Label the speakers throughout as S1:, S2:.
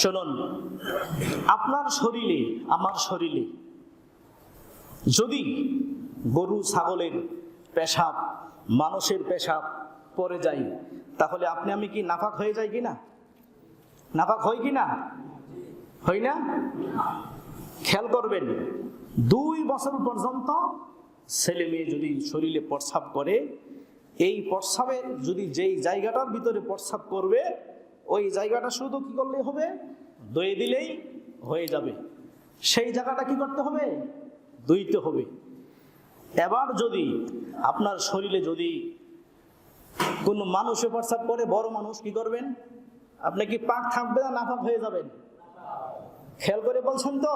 S1: শুনুন, আপনার শরীরে আমার শরীরে যদি গরু ছাগলের পেশাব মানুষের পেশাব পড়ে যায়, তাহলে আপনি আমি কি নাপাক হয়ে যাই কিনা? নাপাক হয় কিনা? হয় না? খেয়াল করবেন, 2 বছর পর্যন্ত ছেলে মেয়ে যদি শরীরে প্রস্রাব করে, এই প্রস্রাবের যদি যেই জায়গাটার ভিতরে প্রস্রাব করবে ওই জায়গাটা শুধু কি করলে হবে? ধুয়ে দিলেই হয়ে যাবে। সেই জায়গাটা কি করতে হবে? ধুইতে হবে। এবার যদি আপনার শরীরে যদি কোনো মানুষে প্রস্রাব করে, বড় মানুষ, কি করবেন? আপনি কি পাক থাকবে না নাপাক হয়ে যাবেন? খেয়াল করে বলছেন তো?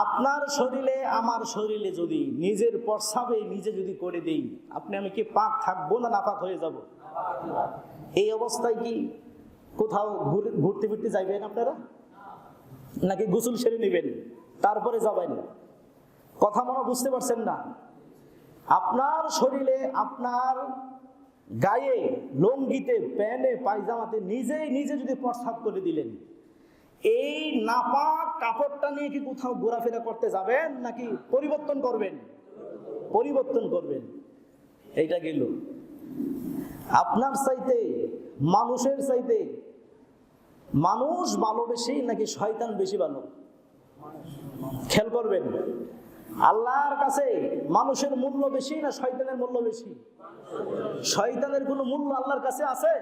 S1: আপনার শরীরে আমার শরীরে যদি নিজের প্রস্রাবে নিজে যদি করে দেই, আপনি আমি কি পাক থাকবো না নাপাক হয়ে যাব? এই অবস্থায় কি কোথাও ঘুরতে ফিরতে যাইবেন আপনারা? নাকি গোসল সেরে নেবেন তারপরে যাবেন? কথা মনে বুঝতে পারছেন না? আপনার শরীরে আপনার গায়ে লুঙ্গিতে প্যান্টে পায়জামাতে নিজে যদি প্রস্রাব করে দিলেন, এই নাপাক কাপড়টা নিয়ে কি কোথাও ঘোরাফেরা করতে যাবেন নাকি পরিবর্তন করবেন? পরিবর্তন করবেন। এইটা গেল। আপনার চাইতে মানুষের চাইতে মানুষ ভালো বেশি নাকি শয়তান বেশি ভালো? খেয়াল করবেন, আল্লাহর কাছে মানুষের মূল্য বেশি না শয়তানের মূল্য বেশি? শয়তানের কোনো মূল্য আল্লাহর কাছে আছে?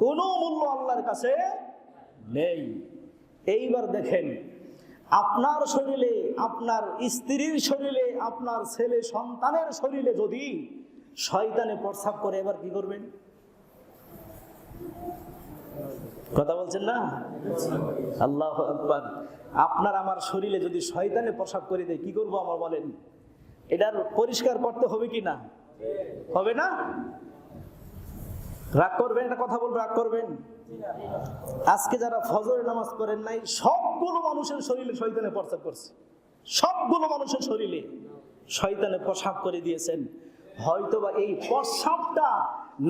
S1: কোনো মূল্য আল্লাহর কাছে নেই। এইবার দেখেন, আপনার শরীরে, আপনার স্ত্রীর শরীরে, আপনার ছেলে সন্তানের শরীরে যদি শয়তানে প্রস্রাব করে, এবার কি করবেন? কথা বলছেন না? আল্লাহু আকবার। আপনার আমার শরীরে যদি শয়তানে প্রস্রাব করে দেয়, কি করবো আমার বলেন? এটার পরিষ্কার করতে হবে কি না? হবে না? রাগ করবেন? একটা কথা বলবো, রাগ করবেন? আজকে যারা ফজরের নামাজ করেন নাই, সবগুলো মানুষের শরীরে শয়তানে প্রস্রাব করছে। সবগুলো মানুষের শরীরে শয়তানে প্রস্রাব করে দিয়েছেন। হয়তোবা এই প্রস্রাবটা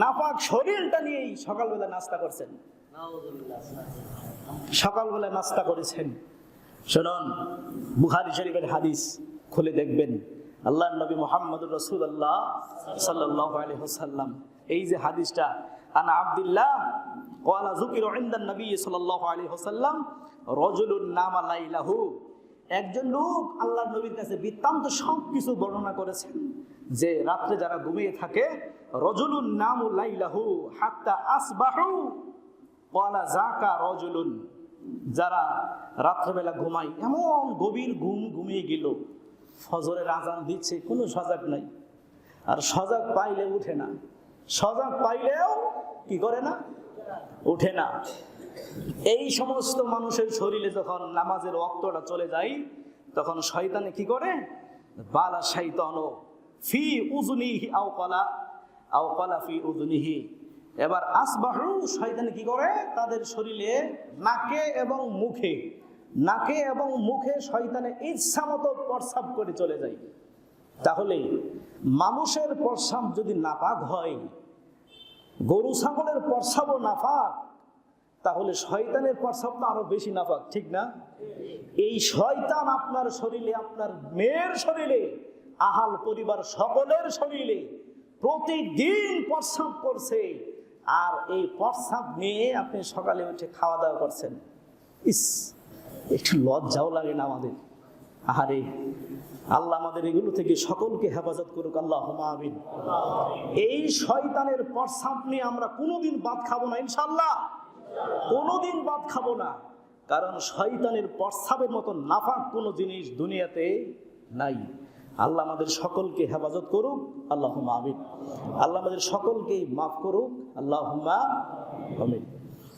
S1: নাপাক শরীরটা নিয়েই সকালবেলা নাস্তা করছেন, সকালবেলা নাস্তা করেছেন। শুনুন, বুখারী শরীফের হাদিস খুলে দেখবেন, আল্লাহর নবী মুহাম্মদুর রাসূলুল্লাহ সাল্লাল্লাহু আলাইহি ওয়াসাল্লাম, এই যে হাদিসটা, আনা আব্দুল্লাহ ক্বালা যুকিরা ইনদান নবী সাল্লাল্লাহু আলাইহি ওয়াসাল্লাম রাজুলুন নামা লাইলাহু, একজন লোক আল্লাহর নবীর কাছে বৃত্তান্ত সবকিছু বর্ণনা করেছেন যে রাত্রে যারা ঘুমিয়ে থাকে, রাজুলুন নামু লাইলাহু হাত্তা আসবাহু ক্বালা যাকা রাজুলুন, যারা রাত্রেবেলা ঘুমায়, এমন গভীর ঘুমিয়ে গেল, ফজরের আজান দিচ্ছে, কোনো সজাগ নাই, আর সজাগ পাইলে উঠে না, সজাগ পাইলেও কি করে না? উঠে না। এই সমস্ত মানুষের শরীরে যখন নামাজের ওয়াক্তটা চলে যায়, তখন শয়তানে কি করে? বালা শাইতানু ফি উযুনিহি আও ক্বালা ফি উযুনিহি, এবার আসবাহু, শয়তানে কি করে? তাদের শরীরে নাকে এবং মুখে শয়তানে ইচ্ছামতো প্রস্রাব করে চলে যায়। তাহলে মানুষের প্রস্রাব যদি নাপাক হয়, গরু ছাগলের প্রস্রাবও নাপাক, তাহলে শয়তানের প্রস্রাব তো আরো বেশি নাপাক, ঠিক না? এই শয়তান আপনার শরীরে, আপনার মেয়ের শরীরে, আহাল পরিবার সকলের শরীরে প্রতিদিন প্রস্রাব করছে, আর এই প্রস্রাব নিয়ে আপনি সকালে উঠে খাওয়া দাওয়া করছেন। ইস, একটু লজ্জাও লাগে না আমাদের? আহারে, আল্লাহ আমাদের এগুলো থেকে সকলকে হেফাজত করুক, আল্লাহুম্মা আমিন। এই শয়তানের প্রস্রাব নিয়ে আমরা কোনোদিন বাদ খাবো না, ইনশাআল্লাহ কোনোদিন বাদ খাবো না, কারণ শয়তানের প্রস্রাবের মতো নাপাক কোনো জিনিস দুনিয়াতে নাই। আল্লাহ আমাদের সকলকে হেফাজত করুক, আল্লাহুম্মা আমিন। আল্লাহ আমাদের সকলকে মাফ করুক, আল্লাহুম্মা আমিন।